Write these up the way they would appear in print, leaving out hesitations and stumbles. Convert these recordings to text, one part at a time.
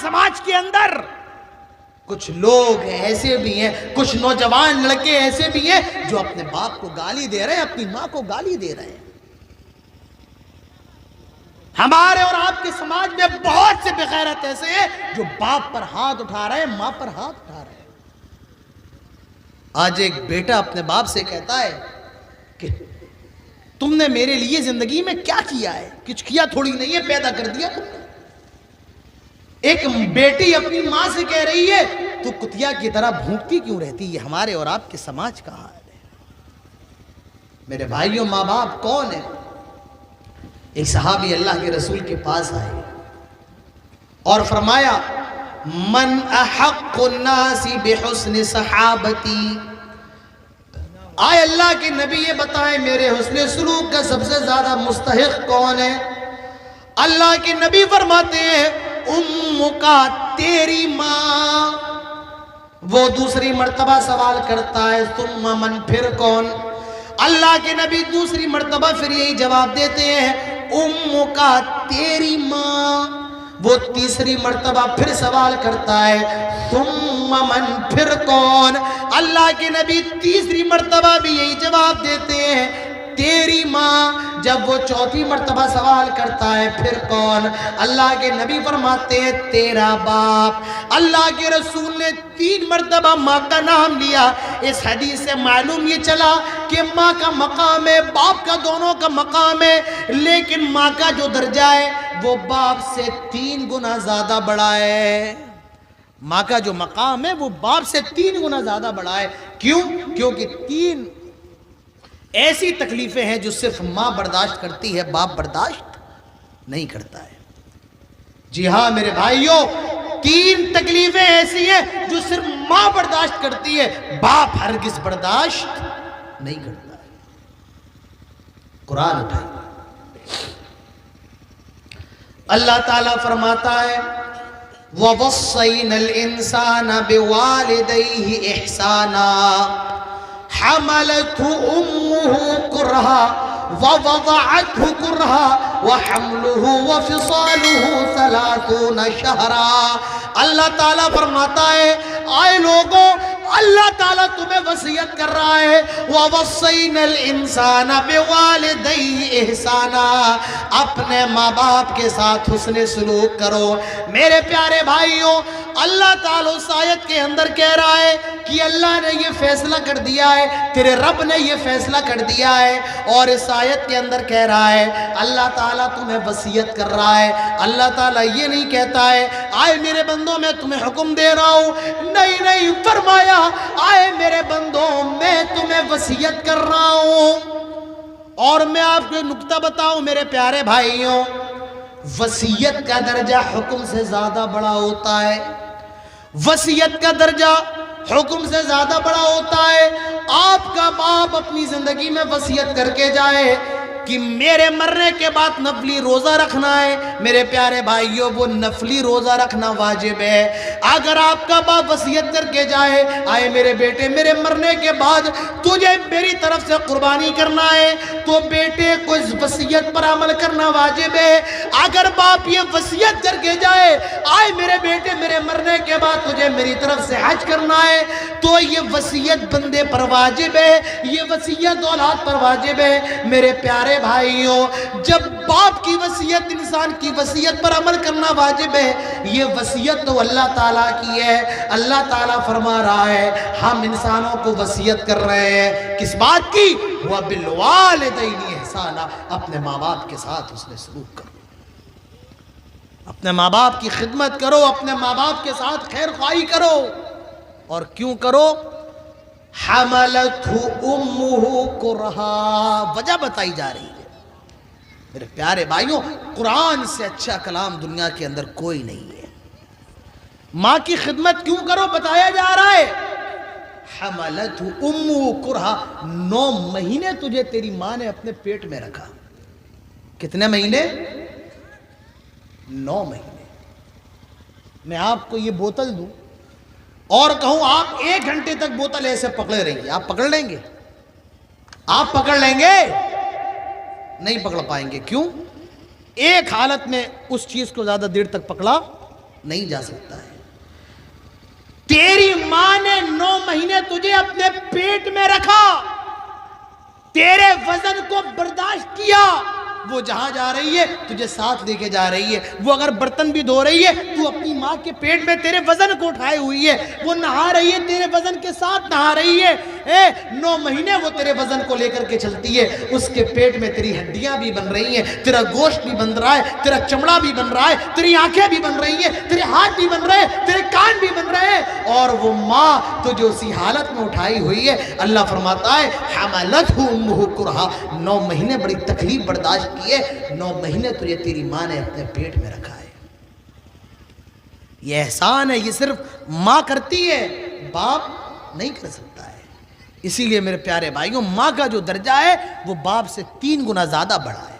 سماج کے اندر کچھ لوگ ایسے بھی ہیں، کچھ نوجوان لڑکے ایسے بھی ہیں جو اپنے باپ کو گالی دے رہے ہیں، اپنی ماں کو گالی دے رہے ہیں۔ ہمارے اور آپ کے سماج میں بہت سے بغیرت ایسے ہیں جو باپ پر ہاتھ اٹھا رہے ہیں، ماں پر ہاتھ اٹھا رہے ہیں۔ آج ایک بیٹا اپنے باپ سے کہتا ہے کہ تم نے میرے لیے زندگی میں کیا کیا ہے؟ کچھ کیا تھوڑی نہیں ہے، پیدا کر دیا تم نے۔ ایک بیٹی اپنی ماں سے کہہ رہی ہے تو کتیا کی طرح بھونکتی کیوں رہتی؟ یہ ہمارے اور آپ کے سماج کا حال ہے۔ میرے بھائیوں، ماں باپ کون ہے؟ ایک صحابی اللہ کے رسول کے پاس آئے اور فرمایا من احق الناس بحسن صحابتی، آئے اللہ کے نبی یہ بتائیں میرے حسن سلوک کا سب سے زیادہ مستحق کون ہے؟ اللہ کے نبی فرماتے ہیں امکا، تیری ماں۔ وہ دوسری مرتبہ سوال کرتا ہے ثم من، پھر کون؟ اللہ کے نبی دوسری مرتبہ پھر یہی جواب دیتے ہیں امکا، تیری ماں۔ وہ تیسری مرتبہ پھر سوال کرتا ہے ثم من، پھر کون؟ اللہ کے نبی تیسری مرتبہ بھی یہی جواب دیتے ہیں تیری ماں۔ جب وہ چوتھی مرتبہ سوال کرتا ہے پھر کون؟ اللہ کے نبی فرماتے ہیں تیرا باپ۔ اللہ کے رسول نے 3 مرتبہ ماں کا نام لیا۔ اس حدیث سے معلوم یہ چلا کہ ماں کا مقام ہے، باپ کا دونوں کا مقام ہے، لیکن ماں کا جو درجہ ہے وہ باپ سے 3 گنا زیادہ بڑا ہے۔ ماں کا جو مقام ہے وہ باپ سے 3 گنا زیادہ بڑا ہے۔ کیوں؟ کیونکہ 3 ایسی تکلیفیں ہیں جو صرف ماں برداشت کرتی ہے، باپ برداشت نہیں کرتا ہے۔ جی ہاں میرے بھائیوں، 3 تکلیفیں ایسی ہیں جو صرف ماں برداشت کرتی ہے، باپ ہرگز برداشت نہیں کرتا ہے۔ قرآن اٹھائیے، اللہ تعالیٰ فرماتا ہے وَوَصَّيْنَا الْإِنسَانَ بِوَالِدَيْهِ إِحْسَانًا حملته أمه كرها ووضعته كرها وحمله وفصاله 30 شهرا۔ اللہ تعالیٰ فرماتا ہے آئے لوگوں، اللہ تعالیٰ تمہیں وصیت کر رہا ہے وَوَصَّيْنَا الْإِنسَانَ بِوَالِدَيْهِ إِحْسَانًا، اپنے ماں باپ کے ساتھ حسن سلوک کرو۔ میرے پیارے بھائیوں، اللہ تعالیٰ اس آیت کے اندر کہہ رہا ہے کہ اللہ نے یہ فیصلہ کر دیا ہے، تیرے رب نے یہ فیصلہ کر دیا ہے، اور اس آیت کے اندر کہہ رہا ہے اللہ تعالیٰ تمہیں وصیت کر رہا ہے۔ اللہ تعالیٰ یہ نہیں کہتا ہے آئے میرے بندوں میں تمہیں حکم دے رہا ہوں، نہیں فرمایا آئے میرے بندوں میں تمہیں وصیت کر رہا ہوں۔ اور میں آپ کو نکتہ بتاؤں میرے پیارے بھائیوں، وصیت کا درجہ حکم سے زیادہ بڑا ہوتا ہے۔ وصیت کا درجہ حکم سے زیادہ بڑا ہوتا ہے۔ آپ کا باپ اپنی زندگی میں وصیت کر کے جائے کہ میرے مرنے کے بعد نفلی روزہ رکھنا ہے، میرے پیارے بھائیوں وہ نفلی روزہ رکھنا واجب ہے۔ اگر آپ کا باپ وصیت کر کے جائے آئے میرے بیٹے میرے مرنے کے بعد تجھے میری طرف سے قربانی کرنا ہے، تو بیٹے کو اس وصیت پر عمل کرنا واجب ہے۔ اگر باپ یہ وصیت کر کے جائے آئے میرے بیٹے میرے مرنے کے بعد تجھے میری طرف سے حج کرنا ہے، تو یہ وصیت بندے پر واجب ہے، یہ وصیت اولاد پر واجب ہے۔ میرے پیارے بھائیوں، جب باپ کی وصیت انسان کی وصیت پر عمل کرنا واجب ہے، یہ وصیت تو اللہ تعالیٰ کی ہے۔ اللہ تعالیٰ فرما رہا ہے ہم انسانوں کو وصیت کر رہے ہیں کس بات کی؟ وَبِالْوَالِدَيْنِ إِحْسَانًا، اپنے ماں باپ کے ساتھ حسن سلوک کرو، اپنے ماں باپ کی خدمت کرو، اپنے ماں باپ کے ساتھ خیر خواہی کرو۔ اور کیوں کرو؟ حملتہ امہ کرہا، وجہ بتائی جا رہی ہے۔ میرے پیارے بھائیوں، قرآن سے اچھا کلام دنیا کے اندر کوئی نہیں ہے۔ ماں کی خدمت کیوں کرو بتایا جا رہا ہے۔ حملتہ امہ کرہا، 9 مہینے تجھے تیری ماں نے اپنے پیٹ میں رکھا۔ کتنے مہینے؟ 9 مہینے۔ میں آپ کو یہ بوتل دوں اور کہوں آپ 1 گھنٹے تک بوتل ایسے پکڑے رہیے، آپ پکڑ لیں گے؟ آپ پکڑ لیں گے؟ نہیں پکڑ پائیں گے۔ کیوں؟ ایک حالت میں اس چیز کو زیادہ دیر تک پکڑا نہیں جا سکتا ہے۔ تیری ماں نے 9 مہینے تجھے اپنے پیٹ میں رکھا، تیرے وزن کو برداشت کیا، وہ جہاں جا رہی ہے تجھے ساتھ لے کے جا رہی ہے، وہ اگر برتن بھی دھو رہی ہے تو اپنی ماں کے پیٹ میں تیرے وزن کو اٹھائے ہوئی ہے، وہ نہا رہی ہے تیرے وزن کے ساتھ نہا رہی ہے، 9 مہینے وہ تیرے وزن کو لے کر کے چلتی ہے، اس کے پیٹ میں تیری ہڈیاں بھی بن رہی ہیں، تیرا گوشت بھی بن رہا ہے، تیرا چمڑا بھی بن رہا ہے، تیری آنکھیں بھی بن رہی ہیں، تیرے ہاتھ بھی بن رہے ہیں، تیرے کان بھی بن رہے ہیں، اور وہ ماں تجھے اسی حالت میں اٹھائی ہوئی ہے۔ اللہ فرماتا ہے حملتہ امہ کرہا، 9 مہینے بڑی تکلیف برداشت کی ہے، 9 مہینے تجھے تیری ماں نے اپنے پیٹ میں رکھا ہے۔ یہ احسان ہے، یہ صرف ماں کرتی ہے، باپ نہیں کر سکتا ہے۔ اسی لیے میرے پیارے بھائیوں، ماں کا جو درجہ ہے وہ باپ سے 3 گنا زیادہ بڑا ہے۔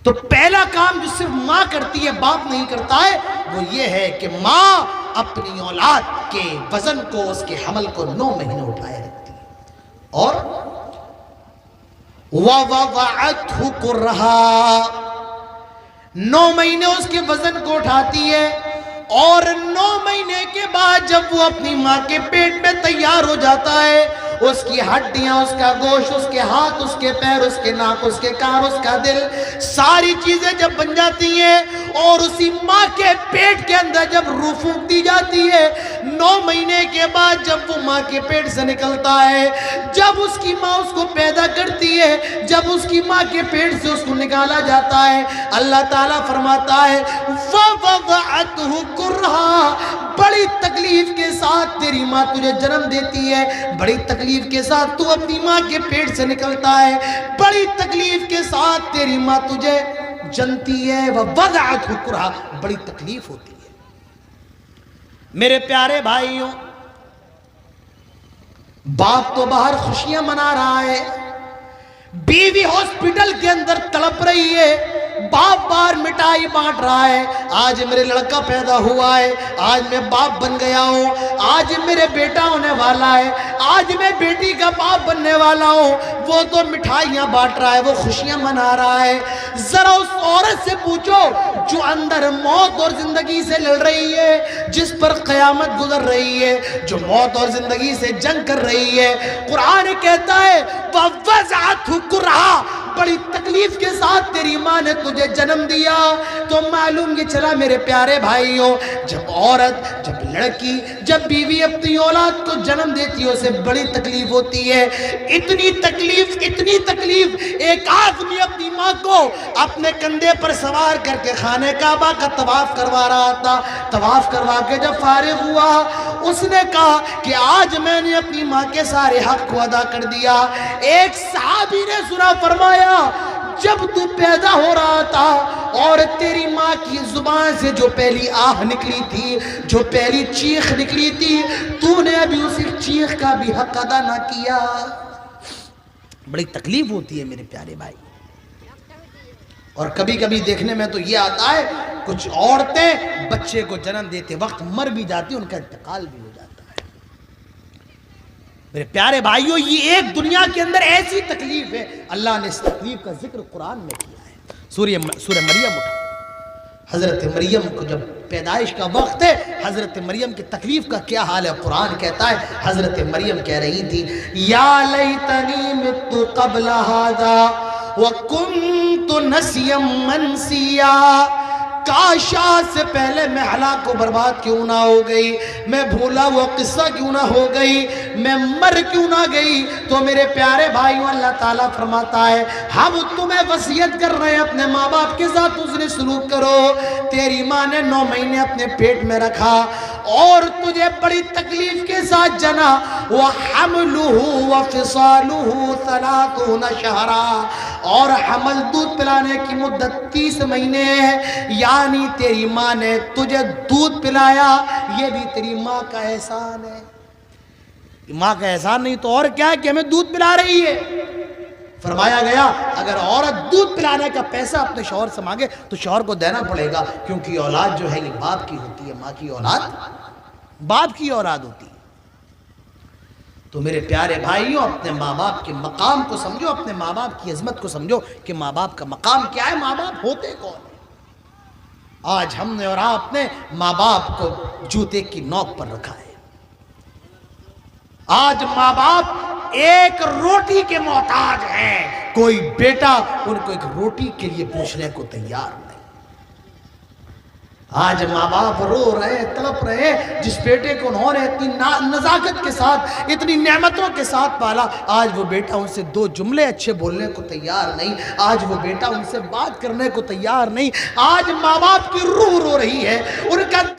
تو پہلا کام جو صرف ماں کرتی ہے، باپ نہیں کرتا ہے، وہ یہ ہے کہ ماں اپنی اولاد کے وزن کو، اس کے حمل کو 9 مہینے اٹھائے رکھتی ہے۔ اور وَوَضَعَتْهُ كُرْهَا، 9 مہینے اس کے وزن کو اٹھاتی ہے، اور 9 مہینے کے بعد جب وہ اپنی ماں کے پیٹ میں تیار ہو جاتا ہے، اس کی ہڈیاں، اس کا گوشت، اس کے ہاتھ، اس کے پیر، اس کے ناک، اس کے کان، اس کا دل، ساری چیزیں جب بن جاتی ہیں، اور اسی ماں کے پیٹ کے اندر جب روح پھونک دی جاتی ہے، 9 مہینے کے بعد جب وہ ماں کے پیٹ سے نکلتا ہے، جب اس کی ماں اس کو پیدا کرتی ہے، جب اس کی ماں کے پیٹ سے اس کو نکالا جاتا ہے، اللہ تعالیٰ فرماتا ہے وَوَضَعَتْهُ كُرْهَا، بڑی تکلیف کے ساتھ تیری ماں تجھے جنم دیتی ہے، بڑی تکلیف کے ساتھ تو اپنی ماں کے پیٹ سے نکلتا ہے، بڑی تکلیف کے ساتھ تیری ماں تجھے جنتی ہے، وَوَضَعَتْهُ كُرْهَا، بڑی تکلیف ہوتی ہے۔ میرے پیارے بھائیوں، باپ تو باہر خوشیاں منا رہا ہے، بیوی ہاسپٹل کے اندر تڑپ رہی ہے، باپ باہر مٹائی بانٹ رہا ہے، آج میرے لڑکا پیدا ہوا ہے، آج میں باپ بن گیا ہوں، آج میرے بیٹا ہونے والا ہے، آج میں بیٹی کا باپ بننے والا ہوں، وہ تو مٹھائیاں بانٹ رہا ہے، وہ خوشیاں منا رہا ہے۔ ذرا اس عورت سے پوچھو جو اندر موت اور زندگی سے لڑ رہی ہے، جس پر قیامت گزر رہی ہے، جو موت اور زندگی سے جنگ کر رہی ہے، قرآن کہتا ہے وَوَضَعَتْهُ كُرْهَا، بڑی تکلیف کے ساتھ تیری ماں نے تجھے جنم دیا۔ تو معلوم یہ چلا میرے پیارے بھائیوں، جب عورت، جب لڑکی، جب بیوی اپنی اولاد کو جنم دیتی ہے، اسے بڑی تکلیف ہوتی ہے۔ اتنی تکلیف ایک آدمی اپنی ماں کو اپنے کندھے پر سوار کر کے خانہ کعبہ کا طواف کروا رہا تھا، طواف کروا کے جب فارغ ہوا، اس نے کہا کہ آج میں نے اپنی ماں کے سارے حق کو ادا کر دیا۔ ایک صحابی نے سنا، فرمایا جب تو پیدا ہو رہا تھا اور تیری ماں کی زبان سے جو پہلی آہ نکلی تھی، جو پہلی چیخ نکلی تھی، تو نے ابھی اسی چیخ کا بھی حق ادا نہ کیا۔ بڑی تکلیف ہوتی ہے میرے پیارے بھائی، اور کبھی کبھی دیکھنے میں تو یہ آتا ہے کچھ عورتیں بچے کو جنم دیتے وقت مر بھی جاتی، ان کا انتقال بھی ہو جاتا ہے۔ میرے پیارے بھائیوں، یہ ایک دنیا کے اندر ایسی تکلیف ہے، اللہ نے اس تکلیف کا ذکر قرآن میں کیا ہے۔ سورہ مریم اٹھا، حضرت مریم کو جب پیدائش کا وقت ہے، حضرت مریم کی تکلیف کا کیا حال ہے، قرآن کہتا ہے حضرت مریم کہہ رہی تھی یا لیتنی مت قبل ھذا وکنت نسیا منسیا، کاش آج سے پہلے میں ہلاک و برباد کیوں نہ ہو گئی، میں بھولا وہ قصہ کیوں نہ ہو گئی، میں مر کیوں نہ گئی۔ تو میرے پیارے بھائیوں، اللہ تعالیٰ فرماتا ہے ہم تمہیں وصیت کر رہے ہیں اپنے ماں باپ کے ساتھ حسن سلوک کرو۔ تیری ماں نے 9 مہینے اپنے پیٹ میں رکھا اور تجھے بڑی تکلیف کے ساتھ جنا، وَحَمْلُهُ وَفِصَالُهُ 30 شَهْرًا، اور حمل دودھ پلانے کی مدت 30 مہینے ہے، یعنی تیری ماں نے تجھے دودھ پلایا، یہ بھی تیری ماں کا احسان ہے۔ ماں کا احسان نہیں تو اور کیا ہے کہ ہمیں دودھ پلا رہی ہے۔ فرمایا گیا اگر عورت دودھ پلانے کا پیسہ اپنے شوہر سے مانگے تو شوہر کو دینا پڑے گا، کیونکہ اولاد جو ہے یہ باپ کی ہوتی ہے، ماں کی اولاد باپ کی اولاد ہوتی ہے۔ تو میرے پیارے بھائیوں، اپنے ماں باپ کے مقام کو سمجھو، اپنے ماں باپ کی عظمت کو سمجھو کہ ماں باپ کا مقام کیا ہے، ماں باپ ہوتے کون ہیں۔ آج ہم نے اور آپ نے ماں باپ کو جوتے کی نوک پر رکھا ہے. آج ماں باپ ایک روٹی کے محتاج ہیں. کوئی بیٹا ان کو ایک روٹی کے لیے پوچھنے کو تیار نہیں. آج ماں باپ رو رہے تڑپ رہے. جس بیٹے کو انہوں نے اتنی نزاکت کے ساتھ اتنی نعمتوں کے ساتھ پالا, آج وہ بیٹا ان سے دو جملے اچھے بولنے کو تیار نہیں. آج وہ بیٹا ان سے بات کرنے کو تیار نہیں. آج ماں باپ کی روح رو رہی ہے. ان کا